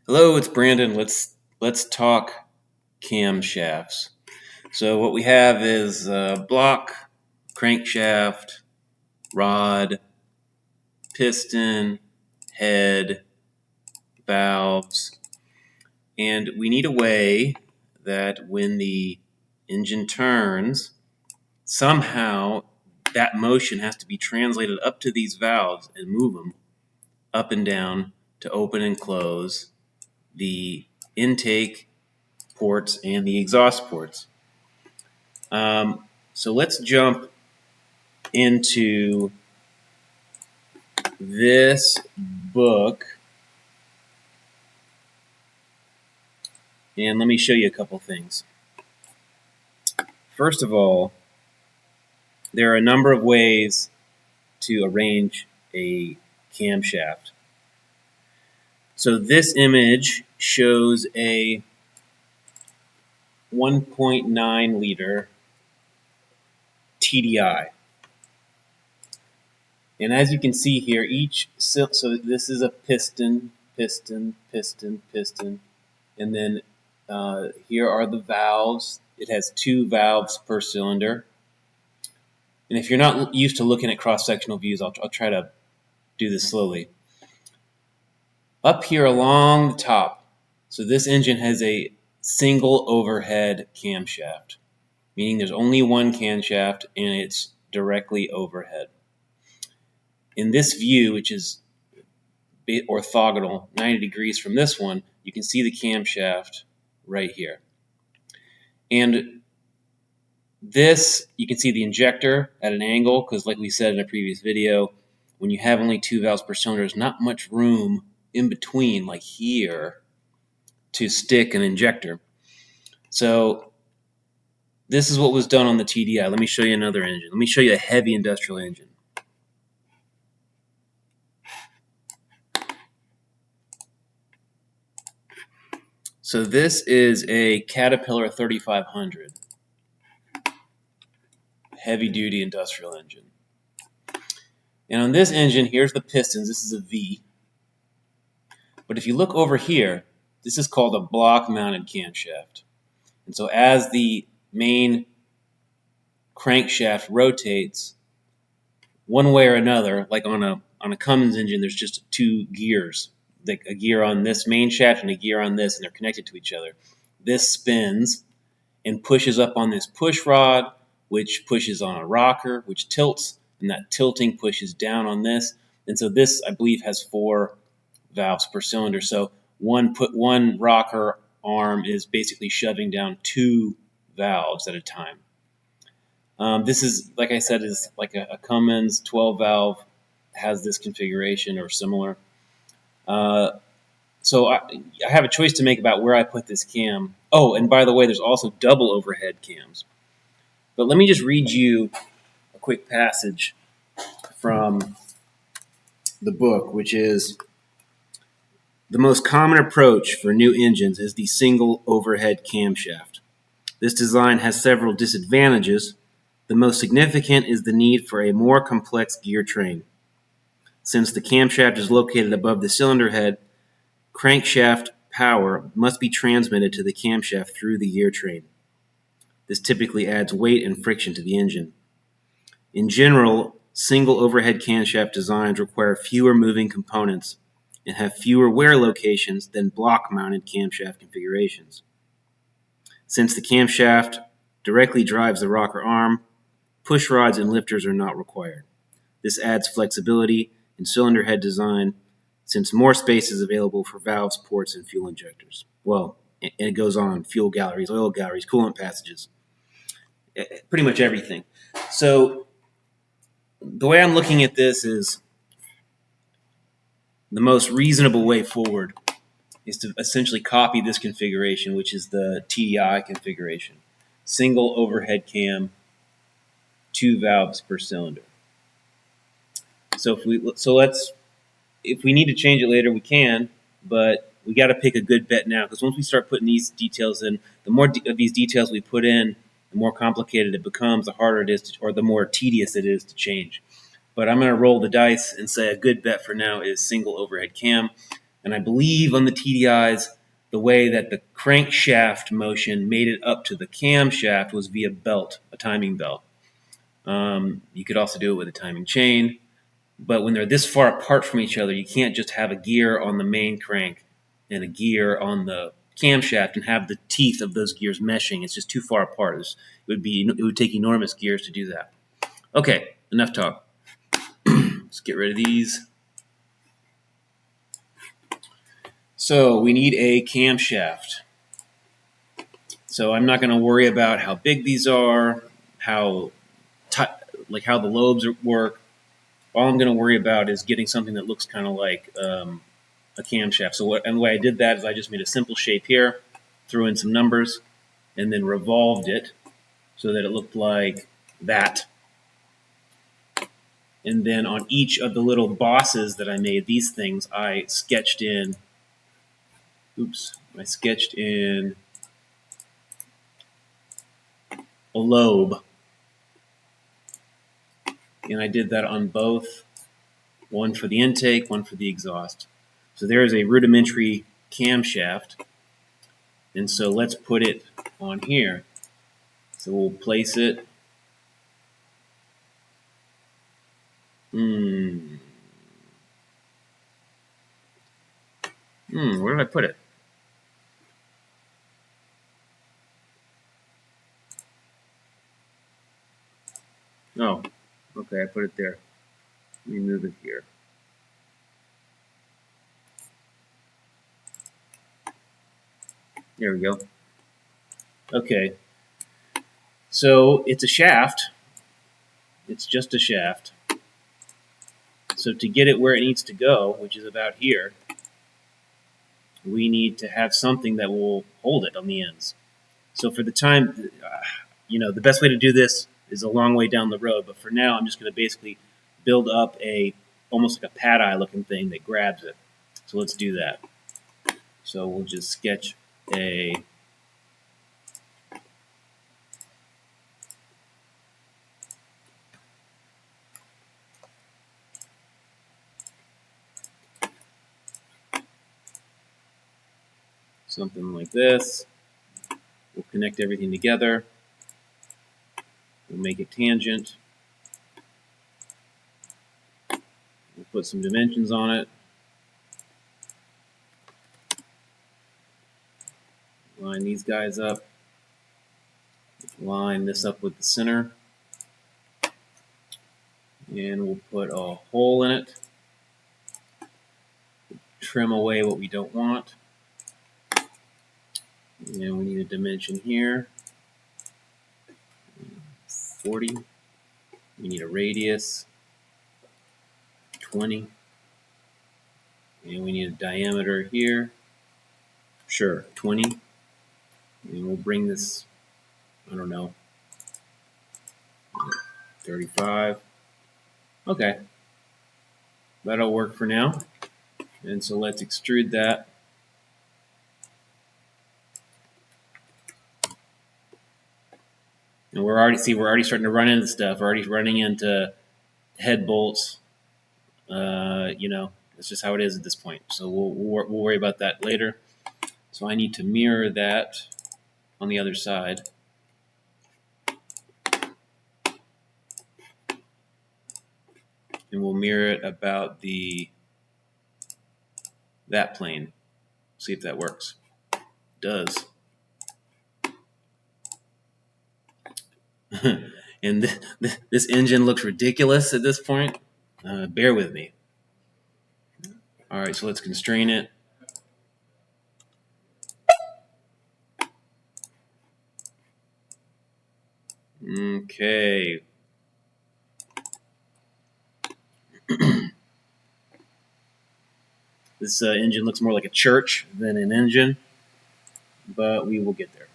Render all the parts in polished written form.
Hello, it's Brandon. Let's talk camshafts. So what we have is block, crankshaft, rod, piston, head, valves, and we need a way that when the engine turns, somehow that motion has to be translated up to these valves and move them up and down to open and close the intake ports and the exhaust ports. So let's jump into this book and let me show you a couple things. First of all, there are a number of ways to arrange a camshaft. So this image shows a 1.9 liter TDI. And as you can see here, so this is a piston, piston, piston, piston, and then here are the valves. It has 2 valves per cylinder. And if you're not used to looking at cross-sectional views, I'll try to do this slowly. Up here along the top, so this engine has a single overhead camshaft, meaning there's only one camshaft and it's directly overhead. In this view, which is orthogonal 90 degrees from this one, you can see the camshaft right here. And this, you can see the injector at an angle, because like we said in a previous video, when you have only 2 valves per cylinder, there's not much room in between, like here, to stick an injector. So this is what was done on the TDI. Let me show you another engine. Let me show you a heavy industrial engine. So this is a Caterpillar 3500 heavy-duty industrial engine. And on this engine, here's the pistons. This is a V. But if you look over here, this is called a block-mounted camshaft. And so as the main crankshaft rotates, one way or another, like on a Cummins engine, there's just 2 gears. Like a gear on this main shaft and a gear on this, and they're connected to each other. This spins and pushes up on this push rod, which pushes on a rocker, which tilts, and that tilting pushes down on this. And so this, I believe, has 4 valves per cylinder. So one rocker arm is basically shoving down 2 valves at a time. This is, like I said, is like a Cummins 12 valve has this configuration or similar. So I have a choice to make about where I put this cam. Oh, and by the way, there's also double overhead cams. But let me just read you a quick passage from the book, which is: the most common approach for new engines is the single overhead camshaft. This design has several disadvantages. The most significant is the need for a more complex gear train. Since the camshaft is located above the cylinder head, crankshaft power must be transmitted to the camshaft through the gear train. This typically adds weight and friction to the engine. In general, single overhead camshaft designs require fewer moving components and have fewer wear locations than block-mounted camshaft configurations. Since the camshaft directly drives the rocker arm, push rods and lifters are not required. This adds flexibility in cylinder head design, since more space is available for valves, ports, and fuel injectors. Well, and it goes on: fuel galleries, oil galleries, coolant passages, pretty much everything. So the way I'm looking at this is the most reasonable way forward is to essentially copy this configuration, which is the TDI configuration. Single overhead cam, 2 valves per cylinder. So if we need to change it later, we can, but we got to pick a good bet now, because once we start putting these details in, the more of these details we put in, the more complicated it becomes, the harder it is, or the more tedious it is to change. But I'm going to roll the dice and say a good bet for now is single overhead cam. And I believe on the TDIs, the way that the crankshaft motion made it up to the camshaft was via belt, a timing belt. You could also do it with a timing chain. But when they're this far apart from each other, you can't just have a gear on the main crank and a gear on the camshaft and have the teeth of those gears meshing. It's just too far apart. It would take enormous gears to do that. Okay, enough talk. Let's get rid of these. So we need a camshaft. So I'm not going to worry about how big these are, how the lobes work. All I'm going to worry about is getting something that looks kind of like a camshaft. And the way I did that is I just made a simple shape here, threw in some numbers, and then revolved it so that it looked like that. And then on each of the little bosses that I made, these things, I sketched in a lobe. And I did that on both, one for the intake, one for the exhaust. So there is a rudimentary camshaft. And so let's put it on here. So we'll place it. Where did I put it? Oh, okay, I put it there. Let me move it here. There we go. Okay. So it's a shaft. It's just a shaft. So to get it where it needs to go, which is about here, we need to have something that will hold it on the ends. So for the time, the best way to do this is a long way down the road. But for now, I'm just going to basically build up almost like a pad eye looking thing that grabs it. So let's do that. So we'll just sketch something like this. We'll connect everything together. We'll make a tangent. We'll put some dimensions on it. Line these guys up. Line this up with the center. And we'll put a hole in it. Trim away what we don't want. And we need a dimension here. 40. We need a radius. 20. And we need a diameter here. Sure, 20. And we'll bring this, 35. Okay. That'll work for now. And so let's extrude that. And we're already starting to run into stuff. We're already running into head bolts. That's just how it is at this point. So we'll worry about that later. So I need to mirror that on the other side. And we'll mirror it about that plane. See if that works. It does. And this engine looks ridiculous at this point. Bear with me. All right, so let's constrain it. Okay. This engine looks more like a church than an engine, but we will get there.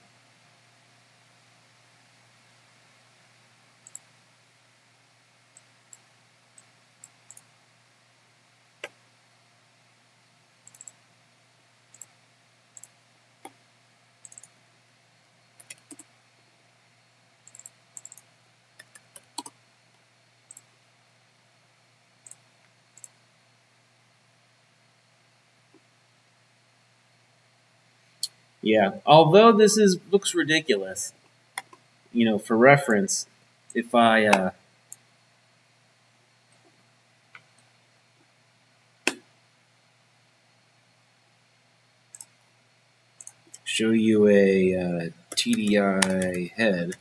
Yeah, although this looks ridiculous, for reference, if I show you a TDI head,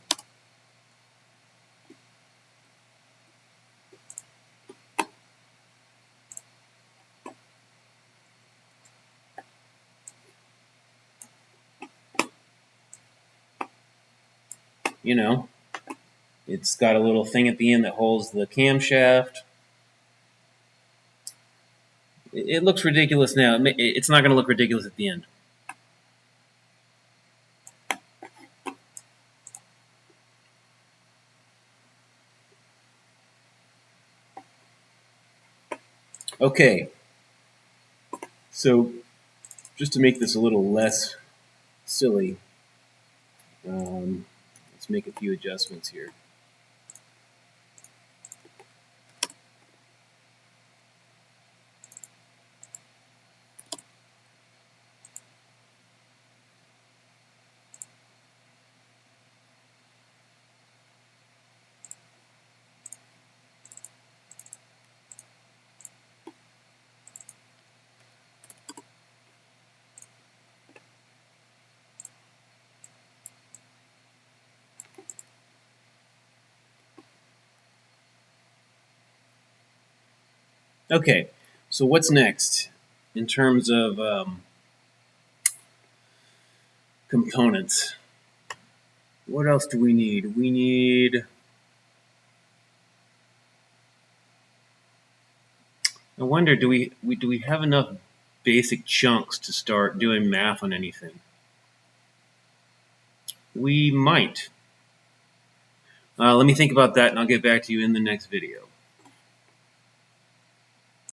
it's got a little thing at the end that holds the camshaft. It looks ridiculous now. It's not going to look ridiculous at the end. Okay, so just to make this a little less silly, let's make a few adjustments here. Okay, so what's next in terms of components? What else do we need? We need... I wonder, do we have enough basic chunks to start doing math on anything? We might. Let me think about that, and I'll get back to you in the next video.